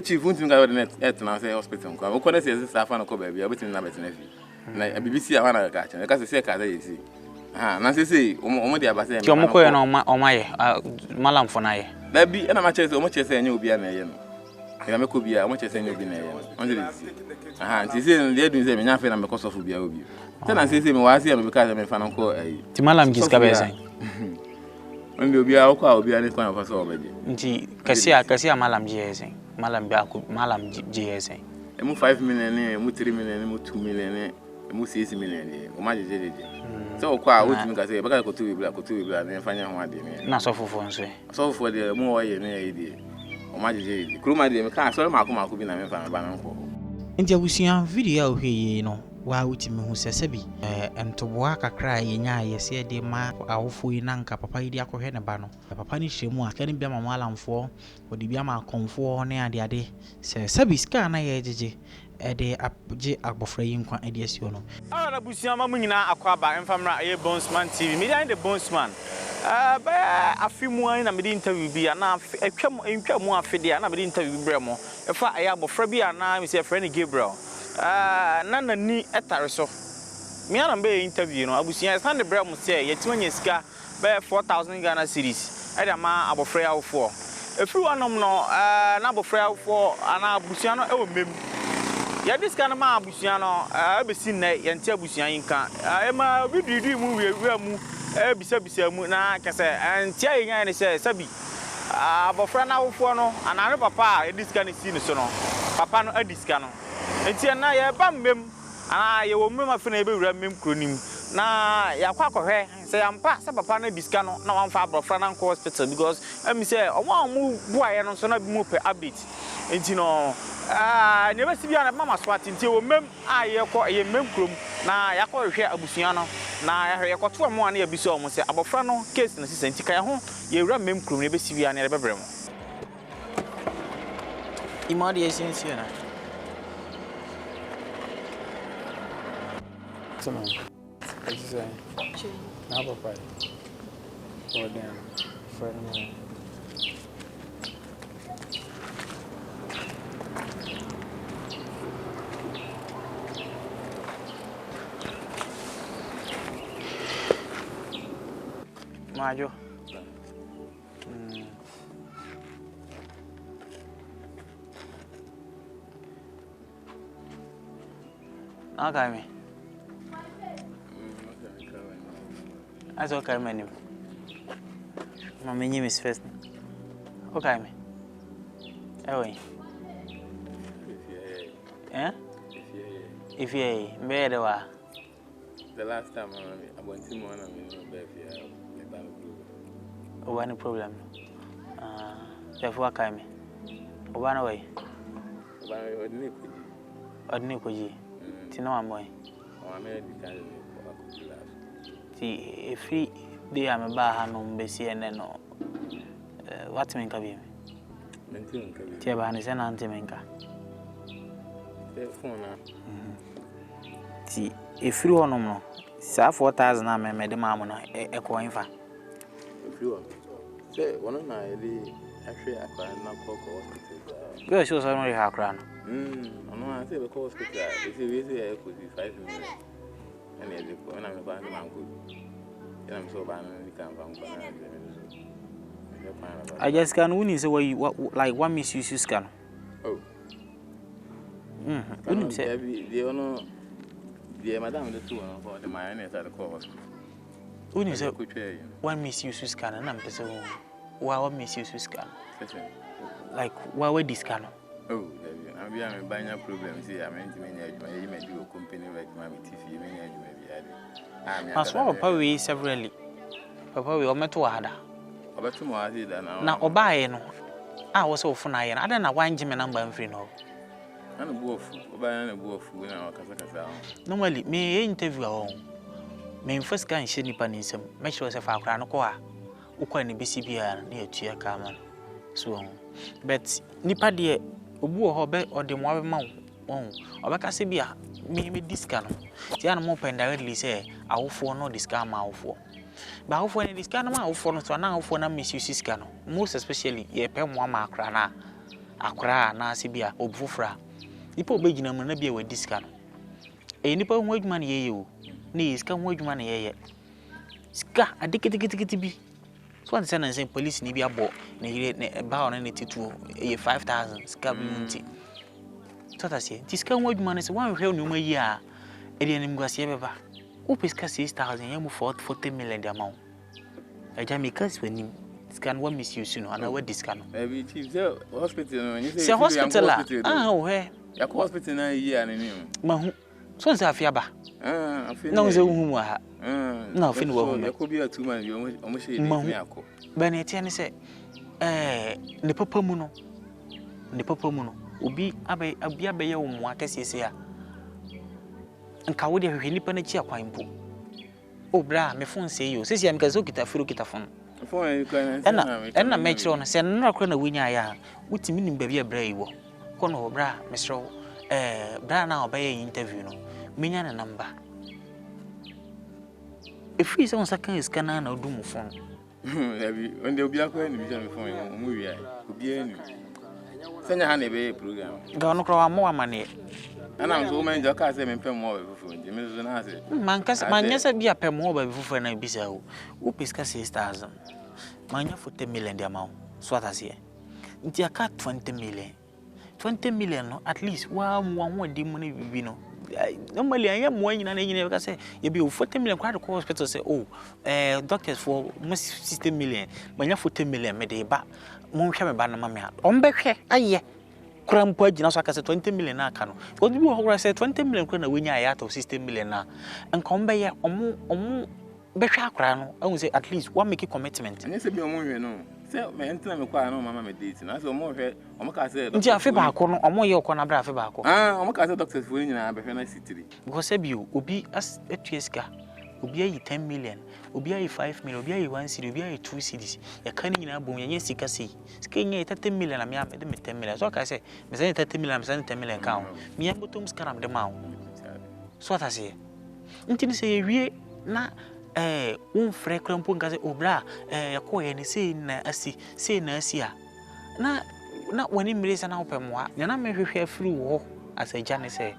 chief won't go to net now say hospital. Come on, say staff and go baby. I bet in Nabetin. Na BBC I wanna catch. I can say kada you see. Na say omo dey abase. Ti omo koye na omaye Mallam for na ye. Da bi na ma chese omo chese anya obi na ye no. Ya me ko bia omo chese anya obi na ye no. Only this. Nti say dey do say me nya fe na me koso fo bia obi. Say na say me wa say me because me fa na ko Ti Mallam giska be say. Only obi a ko obi na ko na fa so obeje. Nti kasi Mallam je say. Mallam je say. Emu 5 million ni, emu 3 million ni, emu 2 million ni, emu 6 million ni. O ma jeje. So kwa o timi ka say baka ko tu bibla na fanya ho ade ni. Na so fofo nso. So fofo de mu o ye ni e de. O ma jeje. Kroma de me ka so mako bi na me fa me ba na nko. Nti abusuan video a wo hwe no wa utimi hu sesabi entoboa kakra yenya yese de ma awofo yi na nka papa yi de akohwe ne ba no papa ni hyemu a kani bia ma Mallamfo odi bia ma akonfo ne ade sesabi ska na ye jeje de abje agbofra yi nkwa ade asio no ala busuan ma munyina akwaba emfamra ye Bonesman TV media the Bonesman ba afimu an na me di interview bia na atwa mu afede na me di interview bremo efa aye agbofra bia na me say friend Gabriel nana ni etare so me ana be interview no abusuan stand the brem say yetimanya sika be 4,000 Ghana cedis e da ma abofra awofo efiri wanom no na abofra awofo ana abusuan no e wo mem ya diska na ma abusuan no abesi na yente abusuan yinka e ma bibidu mu wiawia mu bisa mu na kase antia yin ne say sabi abofra na awofo no ana papa e diska ne si ne so no papa no adiska no enti na ye ba mmem ye wo mmem afena ye be wura mmem kronim na ya kwa akohwe se yampa se papa na diska no na wamfa abrofra na nko hospital because emi say omo buaye no so na bi mu pe update enti no ne be sibia na mama swat enti wo mmem ye ko ye mmem krom na ya ko hwe abusuan no na ya hwe ko to mo na ya bi so mo se abrofra no case na sisi enti kan ho ye wura mmem krom ne be sibia na be brem imadi essence na Come on. What you say? Now, Papa. Or then, friend. Majo. Okay, me. That's okay, man. My name is first. Okay, me. Anyway. If you better, the last time I went to one of one problem. Therefore, came. One away. Ordinary Koji. Tino, boy. If they am a bar, no, Bessie and no. What mean, Kabi? Tiaban is an antimenka. See, if you want no, sir, 4,000 I made the mamma a coin for. If you want, say, one of my actually, I can't not cook hospital. Girl, she was only her crown. I say the hospital. If you visit, I could be 5 minutes. And when I'm about to and I'm so bad, I just can't win is away like one Misused can. Oh, wouldn't say the honor, dear Madame, the two for the mayonnaise at the course. Wouldn't say one Misused can and I'm so wow, Misused can. Like, why would this can? Oh, I'm buying a problem. See, I meant to manage you a company like my TV. As well, Papa, severally. Papa, we are met to Ada. About tomorrow, now, Obay, no. I was so funny, and I don't know why Jim number and free no. And a wolf, Obay and a wolf, when our Casacasa. Normally, me interview home. May first guy in Nipanism, make sure as if I crown a car. Uquani BCB near Chia Carman. So, but Nipa dear, Ubu Hobet or the Moab Mount. Oh, Obacasibia, maybe this can. The animal pen directly say, I will for no discount mouth for. But how for any discount mouth for not now for a Misused cano, most especially ye pen one mark rana. akora na ase bia obufofra nipa obegina mu na bia we diska no nipa ho adwuma na yeye o na iska ho adwuma na yeye ska adiketikiti bi so an say na police ni bia bo na yire ba on na titu 5000 ska bi nti so that say diska ho adwuma na say wan hwe no mayi a ede anim gwase beba o peska 6000 yemu 40 million the amount eja because when scan what misuse no and what discan no every chief hospital no you say hospital oh he ya hospital na yi anim mahu so nse afia ba na nze hu mu ha na ofi ni wo hu ya ko bi atu man bi omo she ni akọ ba na tie ne se ne papa mu no obi abaye wo mu akasiese a nka wo de hwehwe nipa na chi akwan mpo obra me phone say yo sesi am kazo kita furu kita phone ena me chiro no se no akra na wonya ya wutimi nim ba bia bra yi wo kono obra me sro bra na obaye interview no menya na number efi se on sakan iskana na odumu phone ebi onde obi akwa ni bi je me phone mo wi ai obi ani senya ha na be program ga no kro wa mo amane ana so man jo ka se me pem mo be fufu nje me so na se man nyesa bia pem mo be fufu na bisa o peska 6000 manya 40 million dia mawo so atase nti aka 20 million no at least wa ho di mu na bibi no normally anya mo nyina na nyina be ka se ye bi 40 million kwa ko hospital say doctors for 60 million manya 40 million me de ba mo hwe me ba na ma me ha on be hwe aye krampo agina so aka se 20 million na aka no obi wo hora se 20 million kwa na wenya ya to 60 million na nka on be ye omu be hwa akra no I say at least one make commitment anya se bi omu hwe no se me entina me kwa no mama me date na se omu hwe omu ka se nti afi ba ko no omu ye ko na bra afi ba ko omu ka se doctors for nyina be hwe na city because be obi as etueska obi ayi 10 million obi ayi 5 million obi ayi 1 cedi obi ayi 2 cedis ya kan nyina bom ya sika sei sika nye 30 million na me am de me 10 million so ka say me say 30 million me say 10 million ka me am botom skaram de ma so ta say ntini say wie na un frɛ krampo nka say obra ya ko ye ne sei na asi a na wani mresa na opemwa nya na me hwehwe afiri wo asaja ne say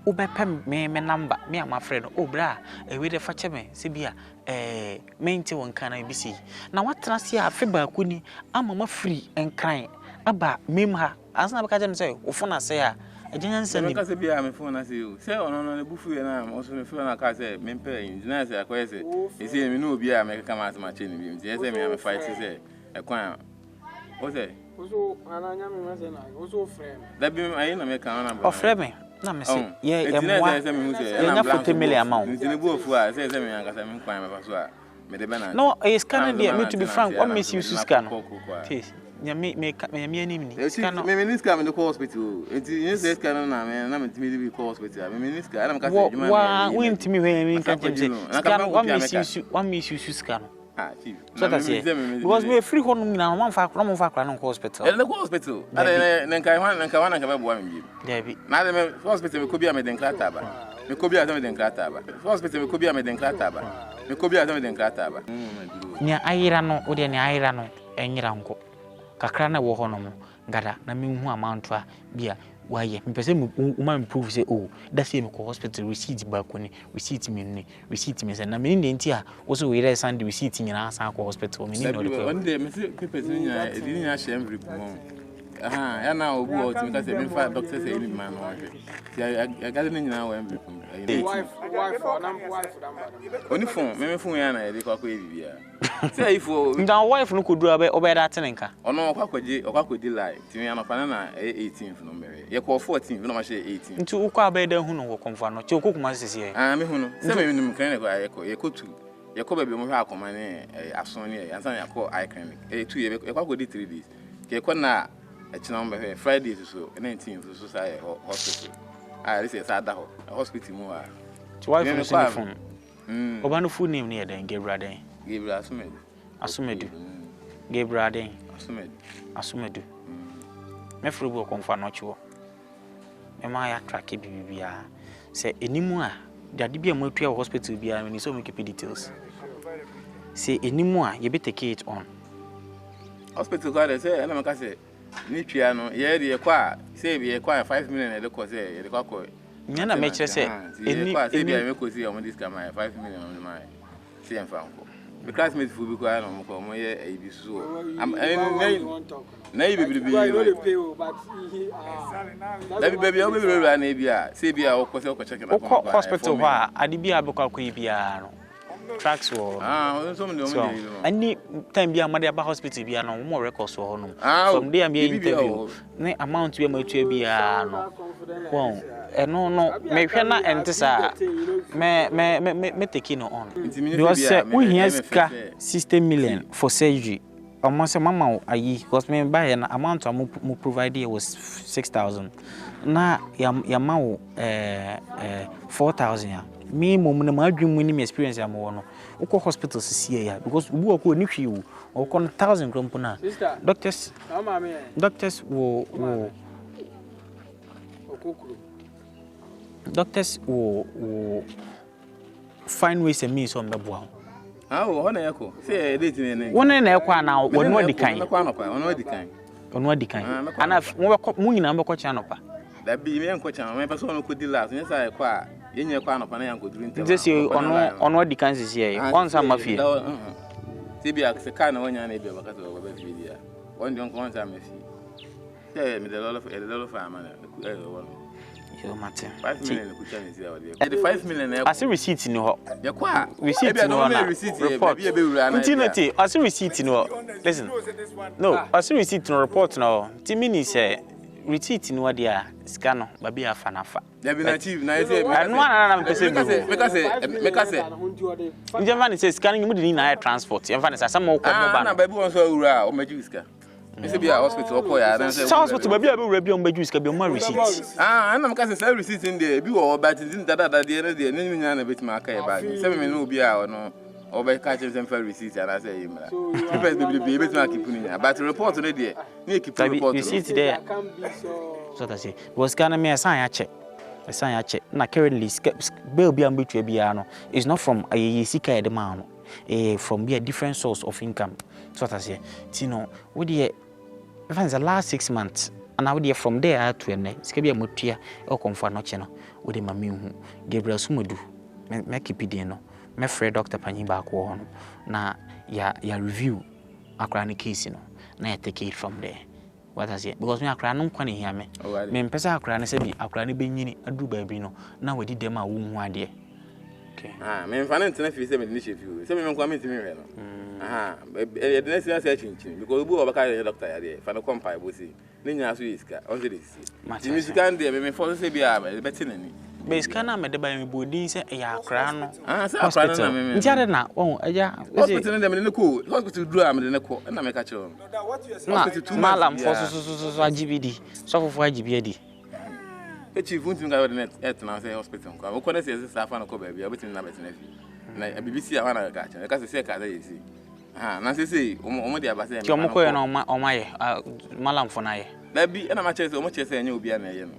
ubepem me number me am afraid obra we de fache me se bia mente won kana bisi na watena se afi ba kuni ama ma free enkran aba mem ha asna be ka je say ofuna se a agenya nsa ni ka se bia me fona se o se ono no bufu ye na o so me fona ka se me mpe engineer se akwa se ese me no obi a me ka ma se ma che ni bi me se me am fight se ekwan o se oso ananya me ma se na oso frame da bi ayi na me ka na ba o frame na me say ye emwa ye na 40 million amount nti ne bu ofu a se me an ka se me kwan me ba so a me de be na no e scan there me to be frank what misuse scan please me anim ni scan me niska me de hospital nti you say scan na me timi de hospital me niska na me ka se juma wa we ntimi we me ka je scan what misuse scan chief so that's it because me free home na man fa no hospital the hospital na nka be boa me bi David na de me hospital me ko bia me den krata ba me ko bia me den krata ba hospital me ko bia me den krata ba me ko bia me den krata ba ni ayira no o de ni ayira no enyira nko kakra na wo ho no mo gada na me hu amount a bia waye me pese me improve say oh that say me ko hospital receipt ba ko ni receipt me say na me ni ntia wo so we send receipt nyina san ko hospital me ni no de ko on dey me say people nyina e di nya share every month ya na obu o timi ka say me fa doctor say ni man no ya gade ni nyina wa every wife oni phone me phone ya na e de ko akọ bibia say if nda wife no ko dura obe da tenenka ono okwakoji lie timi anofa na 18th no mere ye ko 14th no ma she 18th nti ukọ abe da hu no wo konfa no che okokuma sese me hu no se me nim kan ne ko ye ko 2 ye ko bebe mo hwa akoma ne ason ne ansa ya ko eye clinic 2 ye kwakodi 3 days ke ko na echina mo be Friday so 19th so say hospital this is ada hospital mo a to wife no see phone oba no full name ne den Gabriel Asumedu Gabriel den Asumedu me furu bo konfa no chiwo me ma ya track bibia se enimu a dade bia mo atua hospital bia ni so make details se enimu a ye be take it on hospital ka say na maka say Nitriano, yeah, the acquire, say we acquire 5 million at the course, the cocoa. Nana make you say, any I could see on this camera 5 million on my same farm. The classmates will be quiet on Moya, a be so. I'm maybe be baby, I'll be around Abia, Sabia, or Cosoco checking up hospital. Why I did be able to tracks or any time be a mother about hospital be no more records for home. From there, be interview. Ne amount to be a no. Well, no, make her not enter, sir. Me taking on. Because we has 60 million for surgery. Almost a mama, because me buy an amount of provide was 6,000. Now, Yamau 4,000. Me, my dream winning experience. I'm one. Oko hospitals see here because we work with you or 1,000 grumpuna. Doctors will find ways and means on the board. Oh, one echo. Say, one and echo now, one more the kind. On what the kind. And I've moving number coach anopa. That be me and coach, my person who could last. Yes, I acquire. In your crown of an uncle drink. This you on what the kinds is here. Once I'm a fear. Tibia, the kind of one your neighbor because of a video. One don't want to me. Tell me the lot of a family. You matter. 5 million. At the 5 million, I see receipts in your receipt in your report. Continuity, I see receipt in your listen. No, I see receipt in report now. Timini say. Receipt in what they are, scanner, baby, a fanafa. They be native, nice. And one because Germany says scanning in air transport. And find some more baby was so raw, Majuska. Mr. Be a hospital, hospital, baby, I will review on Majuska, be more receipts. And I'm casting some receipts in there, be all but it didn't that the other day, and then a bit my car about 7 minutes will be out no. Or by catching some fair receipts, and I say, you be able to keep putting it. But the report today, you keep the report. Receipt there. So I say, was can me a sign I check. A sign I check. Now, currently, Bill be ambitious piano is not from a Sika the man, from be a different source of income. So I say, Tino, what do you find the last 6 months? And I would hear from there to a Skabia Mutia or comfort no channel with him a mew, Gabriel Sumudu, make it pedino. My friend Dr. Paniba ko na ya review akra case no na ya take it from there. What I say because me akra no kwani hia me mpesa akra na se bi akra ne benyini adu ba bi no na wadi dem a wo hu ade. Okay. Me mfa na ntena fi se me ni chefu se me nkwa me ntimi hwe no e de na se ase chinchin because obu obaka ya doctor ya de fa no compare bo si ne nya so iska on se de si mi sika ndie me for se bi a be tinani be scanner me de ba me bodi se e akra no hospital ntiare na won eja hospital dem ne ko hospital dru am de ne ko na me ka che hospital Mallam for so agibidi so for agibidi e chief untim ga de net na say hospital ko ko na say sa fa na ko ba bia betin na betin na BBC a wana ga cha ka say ka say si na say o mo de abase ti o mo ko ye na o ma ye Mallam for na ye da bi na ma che say o mo che say anya obi a na ye no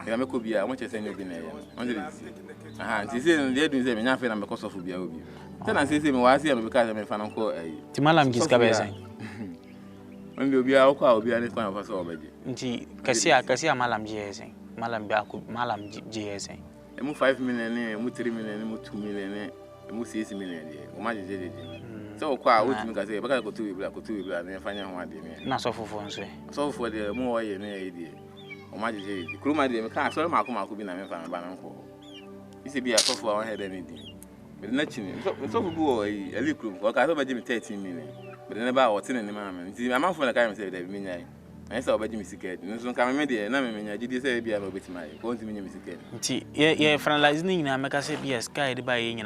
ya me ko bia o mo che say anya obi na ye no on nti say no dey do say me nya fe na me ko so fu bia obi na say me wa say me ka say me fa na ko ti Mallam giska be say on de obi a ko a obi a ne kwa fa so obaje nti kasi a Mallam je say Mallam je say emu 5 million emu 3 million emu 2 million emu 6 million o ma je so kwa wotumi ka say baka ko tu ibla na fanya ho ade me na so fofo nso so fofo de mu wo ye na ye die o ma je kuruma de me ka so ma ko bi na me fa me ba na nko ise bi a so fofo a he de ni di me na chini so fofo wo ali kurum ko ka so ba je me 13 million me na ba wo tene ni ma me nti amanfo na ka me say de me nyai I saw by Jimmy Sicket, and so come media, and I did say, be a little bit my going to me. Yeah, finalizing, I make us say, yes, guided by in an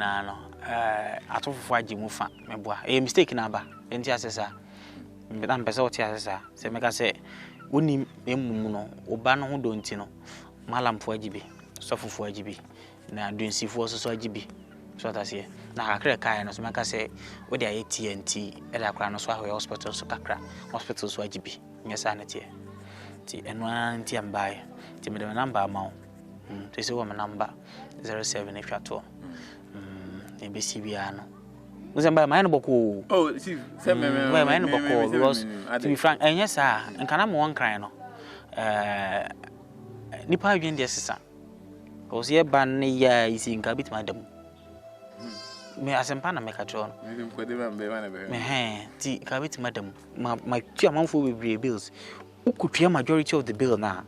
out of 5 Jimufa, my boy, a mistake number, and just as Madame Pessotia, say, make us say, Winnie Emuno, Obano, who don't know, Mallam for GB, suffer for GB, now doing see for so GB. So that's here. Now I create kind of make us say, what they are AT&T, Elakranoswa hospital, so Kakra, hospitals, GB. Yes, I need it. And one tea and buy. Tell me the number amount. This is my number 07 if you are told. MBCBiano Mzemba my boko. Oh, see, send me my boko because to be frank, and yes, sir, and can I one cry no. Nipa adwen de sesa. O se ban ya isi nka bit madam. Me asempa na meka tro no. Me ti ka bit madam. My two amanfo we bills. Ukutwa majority of the bill na.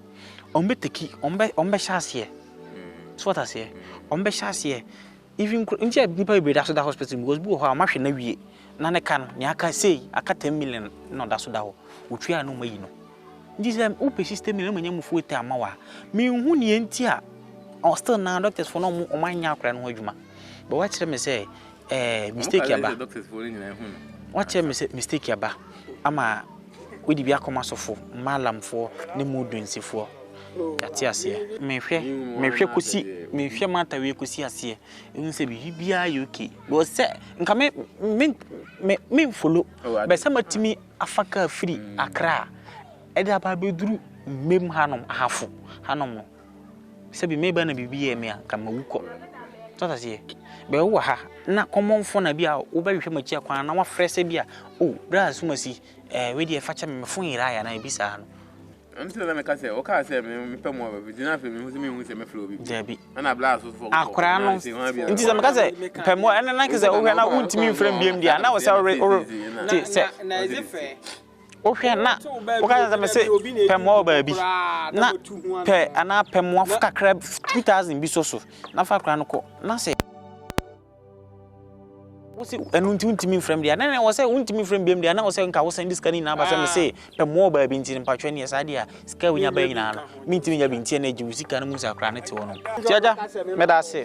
Ombe teki, ombe shase. So what I say? Ombe shase. Even ntia nipa be da so da hospital because bu ho amahwe na wie. Na ne ka no, ne aka sei, aka 10 million no da so da ho. Utwa no mayi no. Ndisem upe system ni manya mufu ete amawa me hu ne enti a still now doctors for no omanya akra no adwuma but what tell me say mistake aba doctors for ni na hu what tell me say mistake aba ama we di bia koma sofo Mallamfo ne mudunсифo ati ase mehwe kosi mehwe mata we kosi ase ehun se bi bia UK bo se nka me follow be se matimi afaka free akra Eda ba beduru mem hanom ahafo hanom no sebi meba na bibiye me aka mawuko tata sie be wo ha na komonfo na bia wo ba hwehwe machi akwan na wa frese bia oh bra sumasi we die facha me fon ira ya na ebisa no until na me ka se o ka se me pe mo ba dina fe me hu se me flow bi debi na bla so for akra no nti se me ka se pe mo ene na ke se wo hwe na untimi frem biem dia na wo se ti se na ezefe ohwe na okaza me se pemo ba bi na pe ana pemo afu kakra 2000 bi so na fa kra no ko na se wo se enu ntimi frem dia na wo se untimi frem biem dia na wo se nka wo se diskani na ba se me se pemo ba bi ntini mpatwe ne sa dia ska wunya ba nyina no mi ntimi nya bi ntie na ji usika na mu sa kra ne te wo no tiaja me da se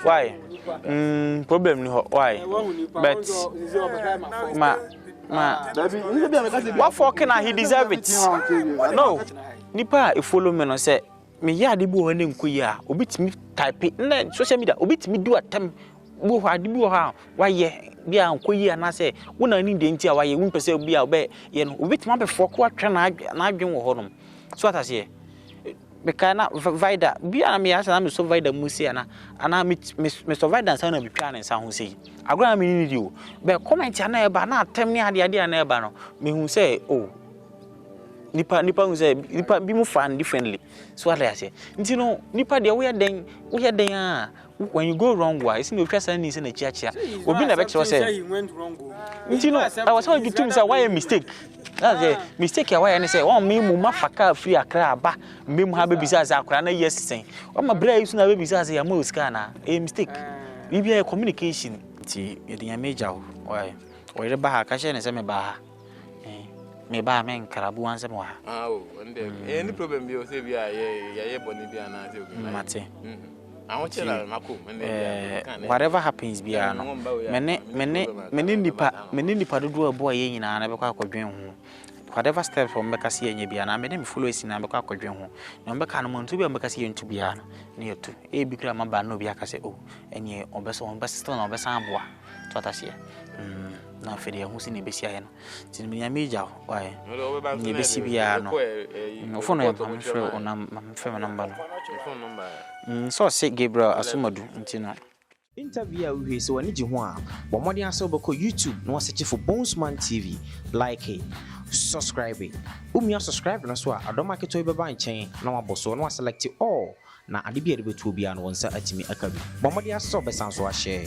why problem ni ho why but ma what for can he deserve it no nipa e follow me no say me ya de bu ho ne nkoyi a obitimi type na social media obitimi do atam bu ho ade bu ho waye bia nkoyi na say wona ni de nti a waye won pese bia obe ye no obitimi be foko atwa na adwen wo ho no so atase bekana vida bia na me ya na me so vida musi ana me so vida san na bitwa na san ho sei agora me ni dio be comment ana e ba na atem ni ade na e ba no me hu say oh nipa hu say nipa bi mu fan differently so ala ya say nti no nipa de wo ye den a when you go wrong why is no twa san ni say na chiachia obi na be kire say nti no I was telling you to say why a mistake that's a mistake ya why any say one me mu mafaka free akra aba me mu ha be bisa za akra na yes sen o ma bra yisu na be bisa za ya mo sika na a mistake bibia communication ti e dia major why o re ba ha ka she ne say me ba ha me ba me nkarabu wan say mo ha oh ande any problem bi o say bia ye boni bia na say obi mate whatever happens bia no mene nipa dodo abo ye nyina na be kwa akwadwen ho whatever step from beka se enya bia na me dem follow esi na be kwa akwadwen ho na beka no montu bia beka se yentu bia no ne yetu e bi kra maba no bia ka se oh enye obeso on besa na obesa aboa to atase na fede ho si ne besi aye no tin me nya meja why ne besi bia no ofo no ya pamfre ona mfem namba no phone number so say Gabriel Asumadu ntino interview we so wani ji ho a bo modern aso beko YouTube no search for Bonesman TV like it subscribe it subscribe na so a adoma keto be ba nchen na waboso na select all na ade bia de betu bia no wonsa atimi akabi bo modern aso be san so a share